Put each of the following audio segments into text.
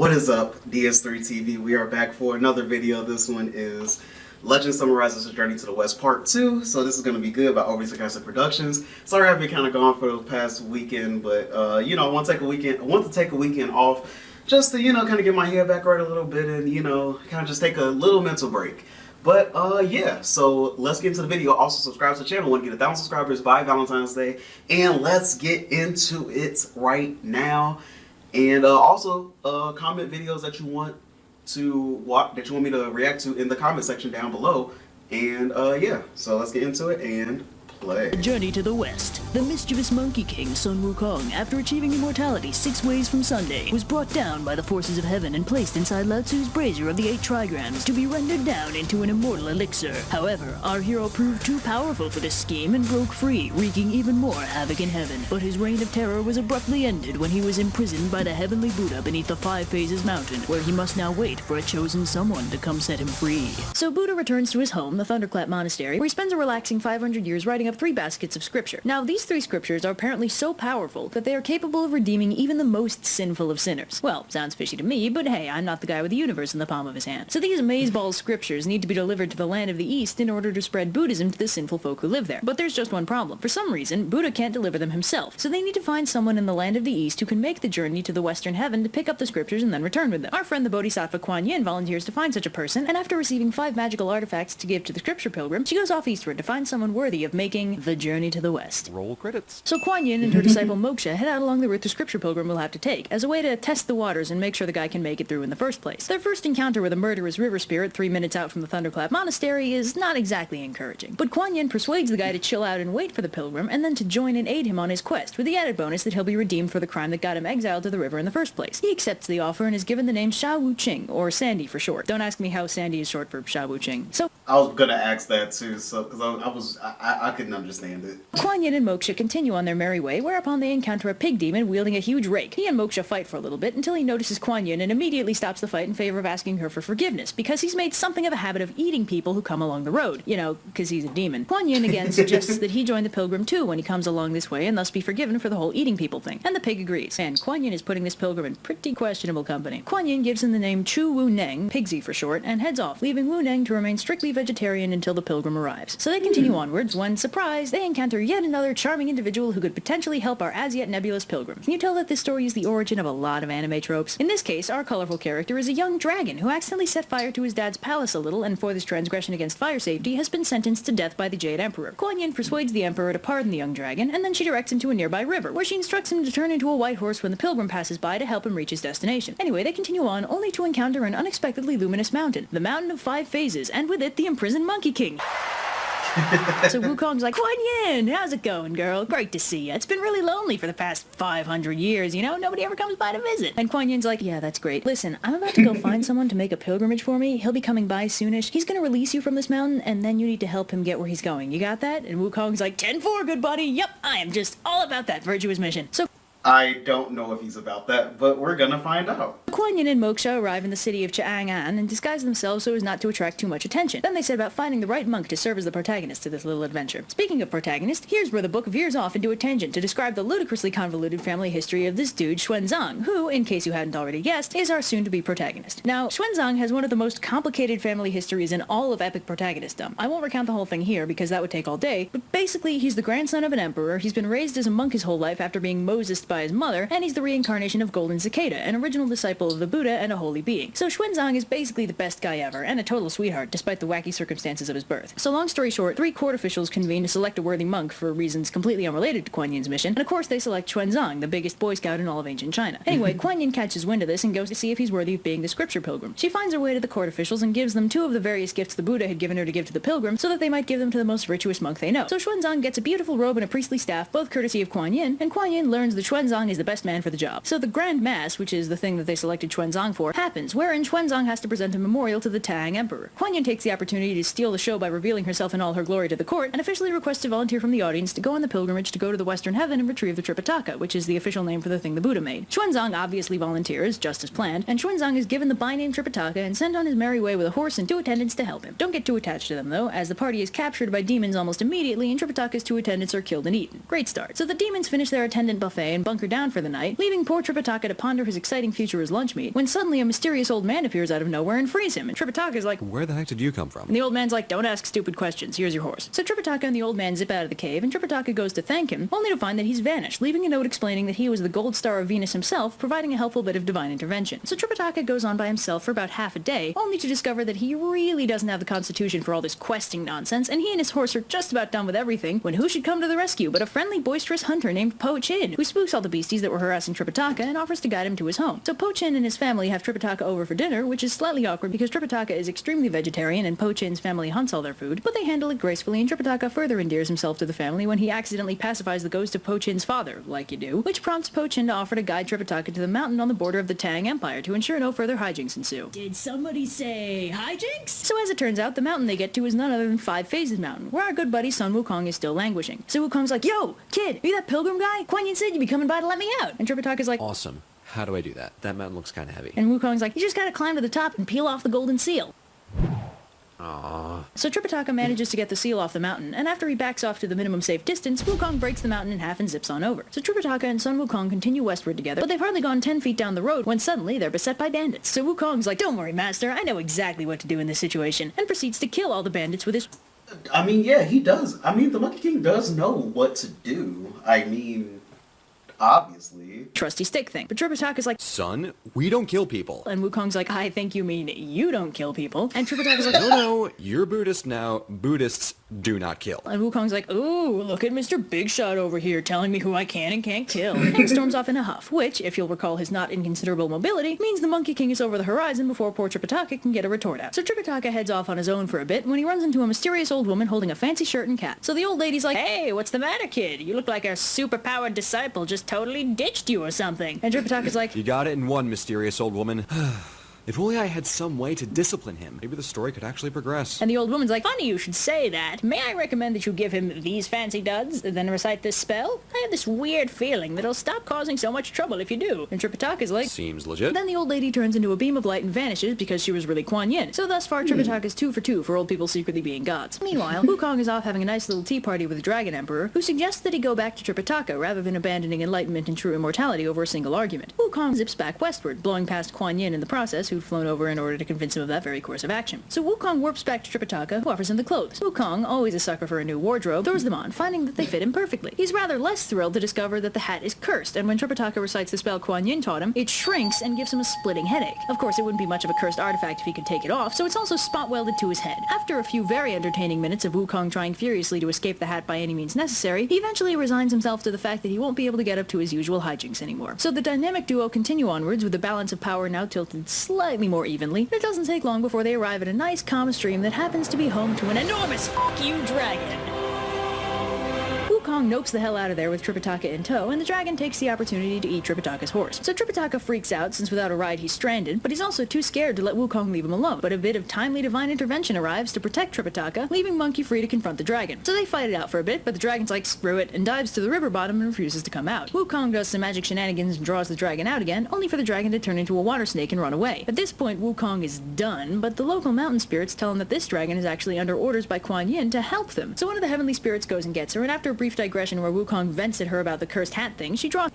What is up, DS3 TV? We are back for another video. This one is Legend Summarizes the Journey to the West Part 2. So this is going to be good by Overly Sarcastic Productions. Sorry I've been kind of gone for the past weekend, but you know, I want to take a weekend off just to, you know, kind of get my head back right a little bit and, you know, kind of just take a little mental break. But yeah, so let's get into the video. Also subscribe to the channel. I want to get 1,000 subscribers by Valentine's Day, and let's get into it right now. And also comment videos that you want to watch, that you want me to react to in the comment section down below. And yeah, so let's get into it and play. Journey to the West. The mischievous Monkey King Sun Wukong, after achieving immortality 6 ways from Sunday, was brought down by the forces of heaven and placed inside Lao Tzu's brazier of the 8 trigrams to be rendered down into an immortal elixir. However, our hero proved too powerful for this scheme and broke free, wreaking even more havoc in heaven. But his reign of terror was abruptly ended when he was imprisoned by the heavenly Buddha beneath the 5 Phases mountain, where he must now wait for a chosen someone to come set him free. So Buddha returns to his home, the Thunderclap Monastery, where he spends a relaxing 500 years writing up 3 baskets of scripture. Now, these 3 scriptures are apparently so powerful that they are capable of redeeming even the most sinful of sinners. Well, sounds fishy to me, but hey, I'm not the guy with the universe in the palm of his hand. So these amazeballs scriptures need to be delivered to the land of the East in order to spread Buddhism to the sinful folk who live there. But there's just one problem. For some reason, Buddha can't deliver them himself, so they need to find someone in the land of the East who can make the journey to the Western Heaven to pick up the scriptures and then return with them. Our friend the Bodhisattva Kuan Yin volunteers to find such a person, and after receiving 5 magical artifacts to give to the scripture pilgrim, she goes off eastward to find someone worthy of making the journey to the West. Roll credits. So Kuan Yin and her disciple Moksha head out along the route the scripture pilgrim will have to take, as a way to test the waters and make sure the guy can make it through in the first place. Their first encounter with a murderous river spirit 3 minutes out from the Thunderclap Monastery is not exactly encouraging. But Kuan Yin persuades the guy to chill out and wait for the pilgrim, and then to join and aid him on his quest, with the added bonus that he'll be redeemed for the crime that got him exiled to the river in the first place. He accepts the offer and is given the name Sha Wu Qing, or Sandy for short. Don't ask me how Sandy is short for Sha Wu Qing. So I was gonna ask that too, so because I couldn't understand it. Kuan Yin and Moksha continue on their merry way, whereupon they encounter a pig demon wielding a huge rake. He and Moksha fight for a little bit until he notices Kuan Yin and immediately stops the fight in favor of asking her for forgiveness, because he's made something of a habit of eating people who come along the road. You know, because he's a demon. Kuan Yin again suggests that he join the pilgrim too when he comes along this way and thus be forgiven for the whole eating people thing. And the pig agrees. And Kuan Yin is putting this pilgrim in pretty questionable company. Kuan Yin gives him the name Chu Wu Neng, Pigsy for short, and heads off, leaving Wu Neng to remain strictly vegetarian until the pilgrim arrives. So they continue onwards when, surprise, they encounter yet another charming individual who could potentially help our as yet nebulous pilgrim. Can you tell that this story is the origin of a lot of anime tropes? In this case, our colorful character is a young dragon who accidentally set fire to his dad's palace a little, and for this transgression against fire safety has been sentenced to death by the Jade Emperor. Kuan Yin persuades the Emperor to pardon the young dragon, and then she directs him to a nearby river, where she instructs him to turn into a white horse when the pilgrim passes by to help him reach his destination. Anyway, they continue on, only to encounter an unexpectedly luminous mountain, the Mountain of 5 Phases, and with it the imprisoned Monkey King. So Wukong's like, Kuan Yin, how's it going, girl? Great to see ya. It's been really lonely for the past 500 years, you know? Nobody ever comes by to visit. And Kuan Yin's like, yeah, that's great. Listen, I'm about to go find someone to make a pilgrimage for me. He'll be coming by soonish. He's gonna release you from this mountain, and then you need to help him get where he's going. You got that? And Wukong's like, 10-4, good buddy. Yep, I am just all about that virtuous mission. So I don't know if he's about that, but we're gonna find out. Kuan Yin and Moksha arrive in the city of Chang'an and disguise themselves so as not to attract too much attention. Then they set about finding the right monk to serve as the protagonist to this little adventure. Speaking of protagonist, here's where the book veers off into a tangent to describe the ludicrously convoluted family history of this dude Xuanzang, who, in case you hadn't already guessed, is our soon-to-be protagonist. Now, Xuanzang has one of the most complicated family histories in all of epic protagonistdom. I won't recount the whole thing here because that would take all day, but basically he's the grandson of an emperor, he's been raised as a monk his whole life after being Mosesed by his mother, and he's the reincarnation of Golden Cicada, an original disciple of the Buddha and a holy being. So Xuanzang is basically the best guy ever, and a total sweetheart, despite the wacky circumstances of his birth. So long story short, 3 court officials convene to select a worthy monk for reasons completely unrelated to Kuan Yin's mission, and of course they select Xuanzang, the biggest Boy Scout in all of ancient China. Anyway, Kuan Yin catches wind of this and goes to see if he's worthy of being the scripture pilgrim. She finds her way to the court officials and gives them 2 of the various gifts the Buddha had given her to give to the pilgrim, so that they might give them to the most virtuous monk they know. So Xuanzang gets a beautiful robe and a priestly staff, both courtesy of Kuan Yin, and Kuan Yin learns that Xuanzang is the best man for the job. So the Grand Mass, which is the thing that they selected Xuanzang for, happens, wherein Xuanzang has to present a memorial to the Tang Emperor. Kuan Yin takes the opportunity to steal the show by revealing herself in all her glory to the court, and officially requests a volunteer from the audience to go on the pilgrimage to go to the Western Heaven and retrieve the Tripitaka, which is the official name for the thing the Buddha made. Xuanzang obviously volunteers, just as planned, and Xuanzang is given the by-name Tripitaka and sent on his merry way with a horse and 2 attendants to help him. Don't get too attached to them, though, as the party is captured by demons almost immediately, and Tripitaka's 2 attendants are killed and eaten. Great start. So the demons finish their attendant buffet and bunker down for the night, leaving poor Tripitaka to ponder his exciting future as lunch meat, when suddenly a mysterious old man appears out of nowhere and frees him, and Tripitaka's like, Where the heck did you come from? and the old man's like, don't ask stupid questions, here's your horse. So Tripitaka and the old man zip out of the cave, and Tripitaka goes to thank him, only to find that he's vanished, leaving a note explaining that he was the gold star of Venus himself, providing a helpful bit of divine intervention. So Tripitaka goes on by himself for about half a day, only to discover that he really doesn't have the constitution for all this questing nonsense, and he and his horse are just about done with everything, when who should come to the rescue but a friendly, boisterous hunter named Po Chin, who spooks all the beasties that were harassing Tripitaka and offers to guide him to his home. So Po Chin and his family have Tripitaka over for dinner, which is slightly awkward because Tripitaka is extremely vegetarian and Po Chin's family hunts all their food, but they handle it gracefully, and Tripitaka further endears himself to the family when he accidentally pacifies the ghost of Po Chin's father, like you do, which prompts Po Chin to offer to guide Tripitaka to the mountain on the border of the Tang Empire to ensure no further hijinks ensue. Did somebody say hijinks? So as it turns out, the mountain they get to is none other than Five Phases Mountain, where our good buddy Sun Wukong is still languishing. So Wukong's like, yo, kid, are you that pilgrim guy? Kuan Yin said you'd be coming by to let me out. And Tripitaka's like, Awesome. How do I do that? That mountain looks kind of heavy. and Wukong's like, you just gotta climb to the top and peel off the golden seal. Aww. So Tripitaka manages to get the seal off the mountain, and after he backs off to the minimum safe distance, Wukong breaks the mountain in half and zips on over. So Tripitaka and Sun Wukong continue westward together, but they've hardly gone 10 feet down the road when suddenly they're beset by bandits. So Wukong's like, don't worry, master, I know exactly what to do in this situation, and proceeds to kill all the bandits with his... I mean, yeah, he does. I mean, the Monkey King does know what to do. I mean, obviously. trusty stick thing. But Tripitaka's like, Son, we don't kill people. and Wukong's like, I think you mean you don't kill people. And Tripitaka's like, No, you're Buddhist now. Buddhists do not kill. and Wukong's like, ooh, look at Mr. Big Shot over here telling me who I can and can't kill. And storms off in a huff, which, if you'll recall his not inconsiderable mobility, means the Monkey King is over the horizon before poor Tripitaka can get a retort out. So Tripitaka heads off on his own for a bit when he runs into a mysterious old woman holding a fancy shirt and cap. So the old lady's like, hey, what's the matter, kid? You look like a super-powered disciple just totally ditched you or something. And Tripitaka's like, You got it in one, mysterious old woman. If only I had some way to discipline him, maybe the story could actually progress. and the old woman's like, funny you should say that. May I recommend that you give him these fancy duds, and then recite this spell? I have this weird feeling that it'll stop causing so much trouble if you do. And Tripitaka's like, Seems legit. then the old lady turns into a beam of light and vanishes because she was really Kuan Yin. So thus far, Tripitaka's 2 for 2 for old people secretly being gods. Meanwhile, Wukong is off having a nice little tea party with the Dragon Emperor, who suggests that he go back to Tripitaka rather than abandoning enlightenment and true immortality over a single argument. Wukong zips back westward, blowing past Kuan Yin in the process, who'd flown over in order to convince him of that very course of action. So Wukong warps back to Tripitaka, who offers him the clothes. Wukong, always a sucker for a new wardrobe, throws them on, finding that they fit him perfectly. He's rather less thrilled to discover that the hat is cursed, and when Tripitaka recites the spell Kuan Yin taught him, it shrinks and gives him a splitting headache. Of course, it wouldn't be much of a cursed artifact if he could take it off, so it's also spot-welded to his head. After a few very entertaining minutes of Wukong trying furiously to escape the hat by any means necessary, he eventually resigns himself to the fact that he won't be able to get up to his usual hijinks anymore. So the dynamic duo continue onwards with the balance of power now tilted slightly more evenly. It doesn't take long before they arrive at a nice calm stream that happens to be home to an enormous fuck you dragon. Wukong nopes the hell out of there with Tripitaka in tow, and the dragon takes the opportunity to eat Tripitaka's horse. So Tripitaka freaks out since without a ride he's stranded, but he's also too scared to let Wukong leave him alone. But a bit of timely divine intervention arrives to protect Tripitaka, leaving Monkey free to confront the dragon. So they fight it out for a bit, but the dragon's like, screw it, and dives to the river bottom and refuses to come out. Wukong does some magic shenanigans and draws the dragon out again, only for the dragon to turn into a water snake and run away. At this point, Wukong is done, but the local mountain spirits tell him that this dragon is actually under orders by Kuan Yin to help them. So one of the heavenly spirits goes and gets her, and after a brief digression where Wukong vents at her about the cursed hat thing, she draws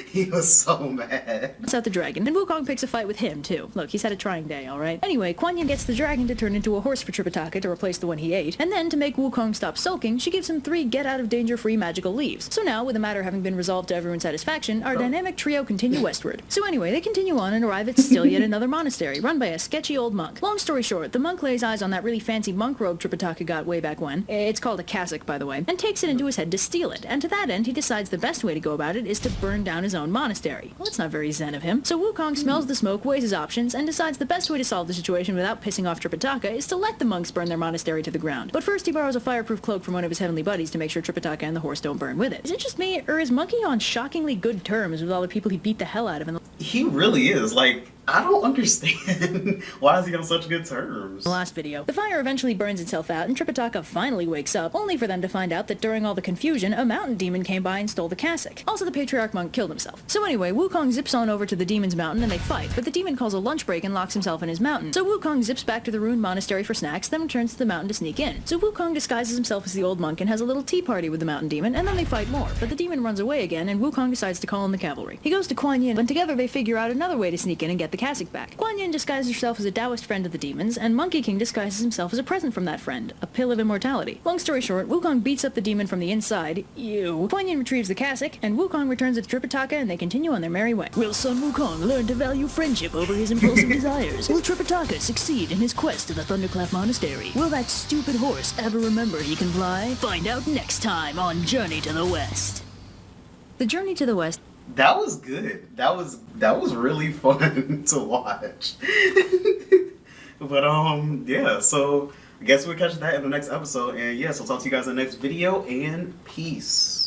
He was so mad. out the dragon, and Wukong picks a fight with him, too. Look, he's had a trying day, alright? Anyway, Kuan Yin gets the dragon to turn into a horse for Tripitaka to replace the one he ate, and then, to make Wukong stop sulking, she gives him 3 get-out-of-danger-free magical leaves. So now, with the matter having been resolved to everyone's satisfaction, our dynamic trio continue westward. So anyway, they continue on and arrive at still yet another monastery, run by a sketchy old monk. Long story short, the monk lays eyes on that really fancy monk robe Tripitaka got way back when, it's called a cassock, by the way, and takes it into his head to steal it, and to that end, he decides the best way to go about it is to burn down his own monastery. Well, that's not very zen of him. So Wukong smells the smoke, weighs his options, and decides the best way to solve the situation without pissing off Tripitaka is to let the monks burn their monastery to the ground. But first he borrows a fireproof cloak from one of his heavenly buddies to make sure Tripitaka and the horse don't burn with it. Is it just me, or is Monkey on shockingly good terms with all the people he beat the hell out of in the... He really is. Like, I don't understand. Why is he on such good terms? The last video. The fire eventually burns itself out and Tripitaka finally wakes up, only for them to find out that during all the confusion, a mountain demon came by and stole the cassock. Also, the patriarch monk killed himself. So anyway, Wukong zips on over to the demon's mountain and they fight, but the demon calls a lunch break and locks himself in his mountain. So Wukong zips back to the ruined monastery for snacks, then returns to the mountain to sneak in. So Wukong disguises himself as the old monk and has a little tea party with the mountain demon, and then they fight more, but the demon runs away again and Wukong decides to call in the cavalry. He goes to Kuan Yin, and together they figure out another way to sneak in and get the cassock back. Kuan Yin disguises herself as a Taoist friend of the demons, and Monkey King disguises himself as a present from that friend, a pill of immortality. Long story short, Wukong beats up the demon from the inside. Ew. Kuan Yin retrieves the cassock, and Wukong returns it to Tripitaka, and they continue on their merry way. Will son Wukong learn to value friendship over his impulsive desires? Will Tripitaka succeed in his quest to the Thunderclap Monastery? Will that stupid horse ever remember he can fly? Find out next time on Journey to the West. The Journey to the West. That was good. That was really fun to watch. But yeah, so I guess we'll catch that in the next episode. And yes, I'll talk to you guys in the next video, and peace.